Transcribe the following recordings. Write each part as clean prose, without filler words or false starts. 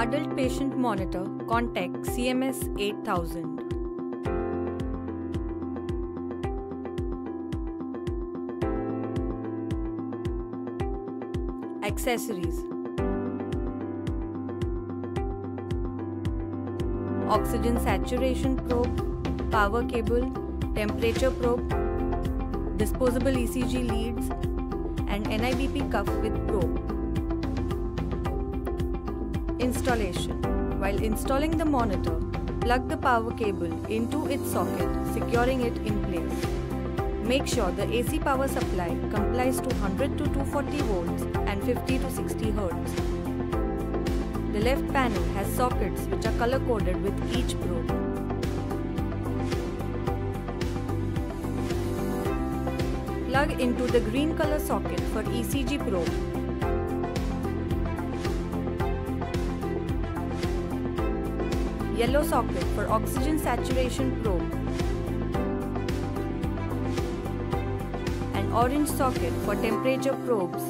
Adult patient monitor, contact CMS 8000. Accessories: oxygen saturation probe, power cable, temperature probe, disposable ECG leads, and NIBP cuff with probe. Installation: while installing the monitor, plug the power cable into its socket, securing it in place. Make sure the AC power supply complies to 100 to 240 volts and 50 to 60 Hz. The left panel has sockets which are color-coded with each probe. Plug into the green color socket for ECG probe. Yellow socket for oxygen saturation probe. And orange socket for temperature probes.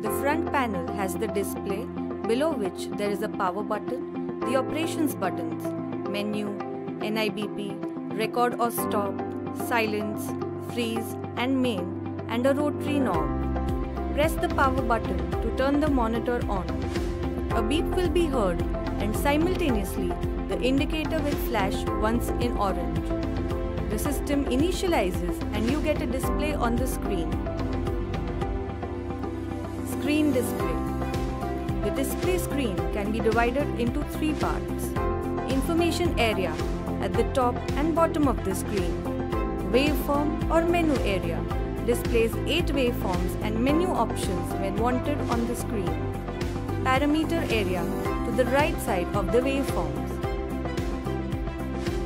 The front panel has the display, below which there is a power button, the operations buttons, menu, NIBP, record or stop, silence, freeze and main, and a rotary knob. Press the power button to turn the monitor on. A beep will be heard and simultaneously the indicator will flash once in orange. The system initializes and you get a display on the screen. Screen display. The display screen can be divided into three parts. Information area at the top and bottom of the screen. Waveform or menu area displays 8 waveforms and menu options when wanted on the screen. Parameter area to the right side of the waveforms.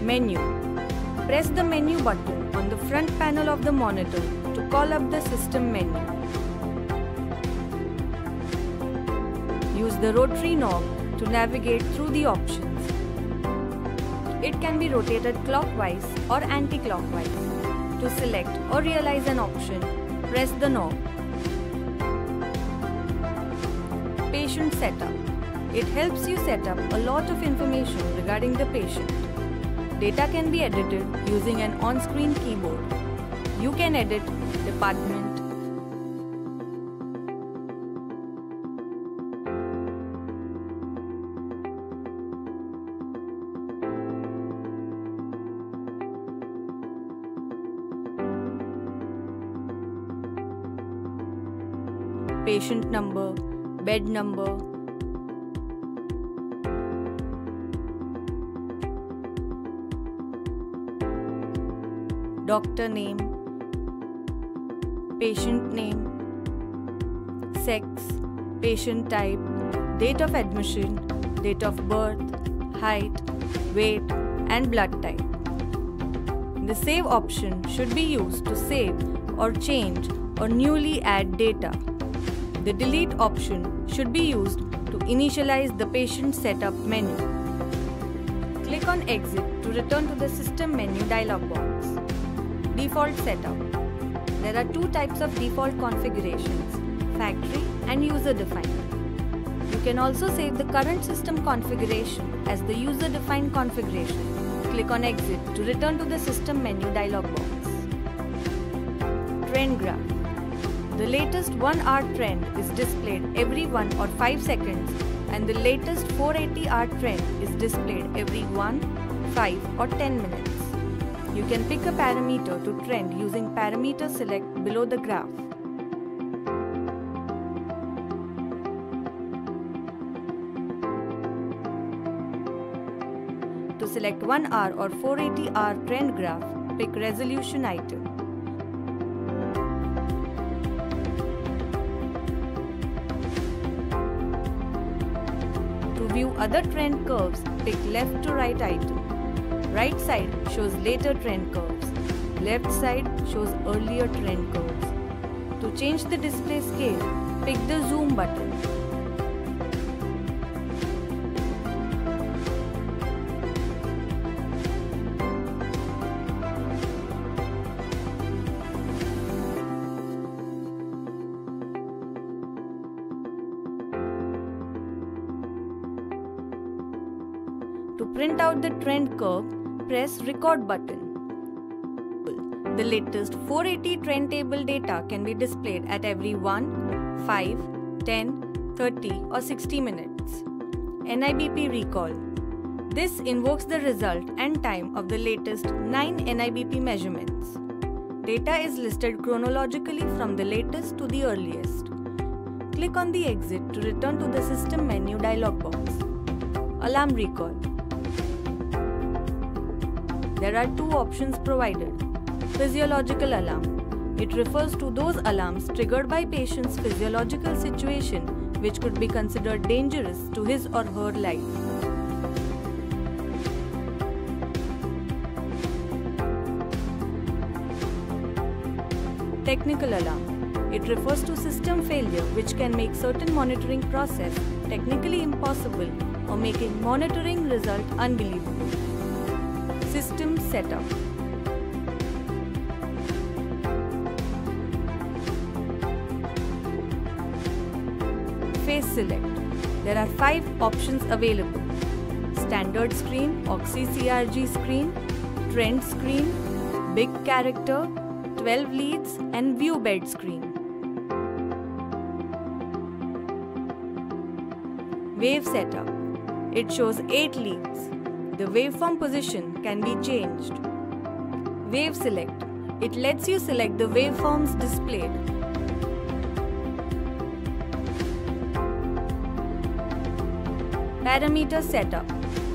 Menu. Press the menu button on the front panel of the monitor to call up the system menu. Use the rotary knob to navigate through the options. It can be rotated clockwise or anti-clockwise. To select or realize an option, press the knob. Patient setup. It helps you set up a lot of information regarding the patient. Data can be edited using an on-screen keyboard. You can edit department, patient number, bed number, doctor name, patient name, sex, patient type, date of admission, date of birth, height, weight, and blood type. The save option should be used to save or change or newly add data. The delete option should be used to initialize the patient setup menu. Click on exit to return to the system menu dialog box. Default setup. There are two types of default configurations, factory and user-defined. You can also save the current system configuration as the user-defined configuration. Click on exit to return to the system menu dialog box. Trend graph. The latest 1-hour trend is displayed every 1 or 5 seconds and the latest 480-hour trend is displayed every 1, 5 or 10 minutes. You can pick a parameter to trend using parameter select below the graph. To select 1-hour or 480-hour trend graph, pick resolution item. To view other trend curves, pick left to right item. Right side shows later trend curves. Left side shows earlier trend curves. To change the display scale, pick the zoom button. print out the trend curve, press Record button. The latest 480 trend table data can be displayed at every 1, 5, 10, 30 or 60 minutes. NIBP recall. This invokes the result and time of the latest 9 NIBP measurements. Data is listed chronologically from the latest to the earliest. Click on the exit to return to the system menu dialog box. Alarm recall. There are two options provided. Physiological alarm. It refers to those alarms triggered by patient's physiological situation which could be considered dangerous to his or her life. Technical alarm. It refers to system failure which can make certain monitoring process technically impossible or making monitoring result unbelievable. System setup. Phase select. There are 5 options available. Standard screen, Oxy-CRG screen, trend screen, big character, 12 leads and view bed screen. Wave setup. It shows 8 leads. The waveform position can be changed. Wave select. It lets you select the waveforms displayed. Parameter setup.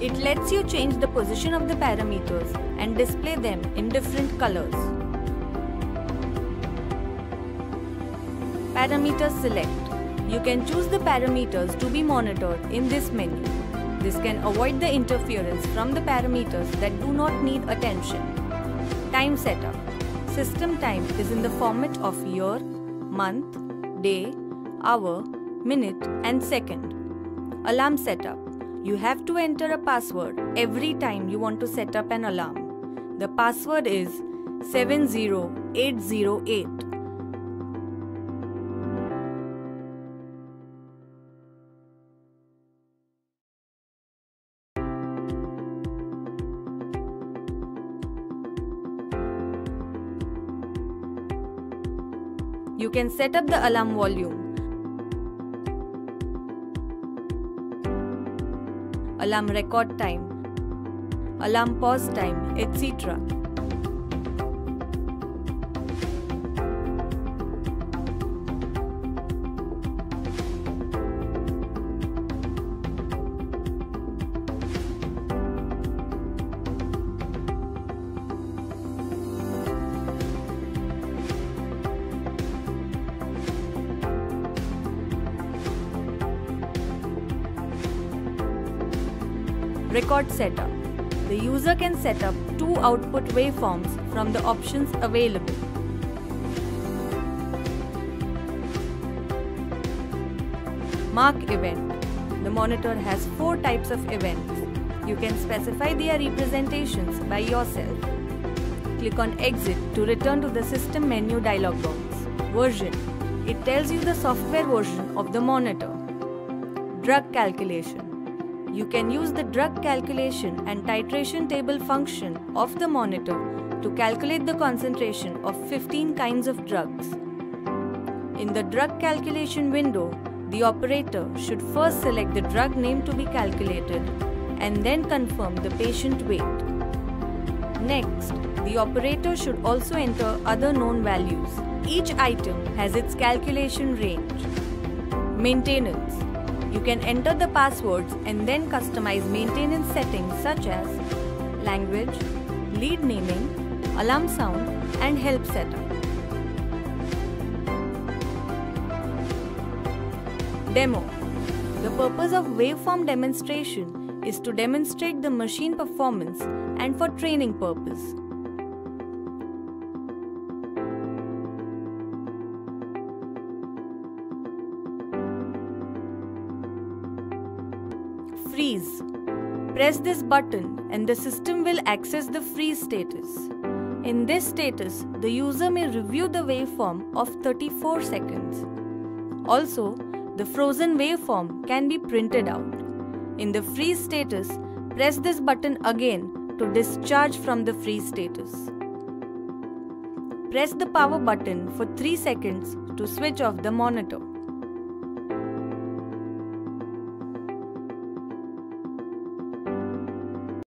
It lets you change the position of the parameters and display them in different colors. Parameter select. You can choose the parameters to be monitored in this menu. This can avoid the interference from the parameters that do not need attention. Time setup. System time is in the format of year, month, day, hour, minute and second. Alarm setup. You have to enter a password every time you want to set up an alarm. The password is 70808. You can set up the alarm volume, alarm record time, alarm pause time, etc. Record setup. The user can set up 2 output waveforms from the options available. Mark event. The monitor has 4 types of events. You can specify their representations by yourself. Click on Exit to return to the System menu dialog box. Version. It tells you the software version of the monitor. Drug calculation. You can use the drug calculation and titration table function of the monitor to calculate the concentration of 15 kinds of drugs. In the drug calculation window, the operator should first select the drug name to be calculated and then confirm the patient weight. Next, the operator should also enter other known values. Each item has its calculation range. Maintenance. You can enter the passwords and then customize maintenance settings such as language, lead naming, alarm sound and help setup. Demo. The purpose of waveform demonstration is to demonstrate the machine performance and for training purpose. Freeze. Press this button and the system will access the freeze status. In this status, the user may review the waveform of 34 seconds. Also, the frozen waveform can be printed out. In the freeze status, Press this button again to discharge from the freeze status. Press the power button for 3 seconds to switch off the monitor.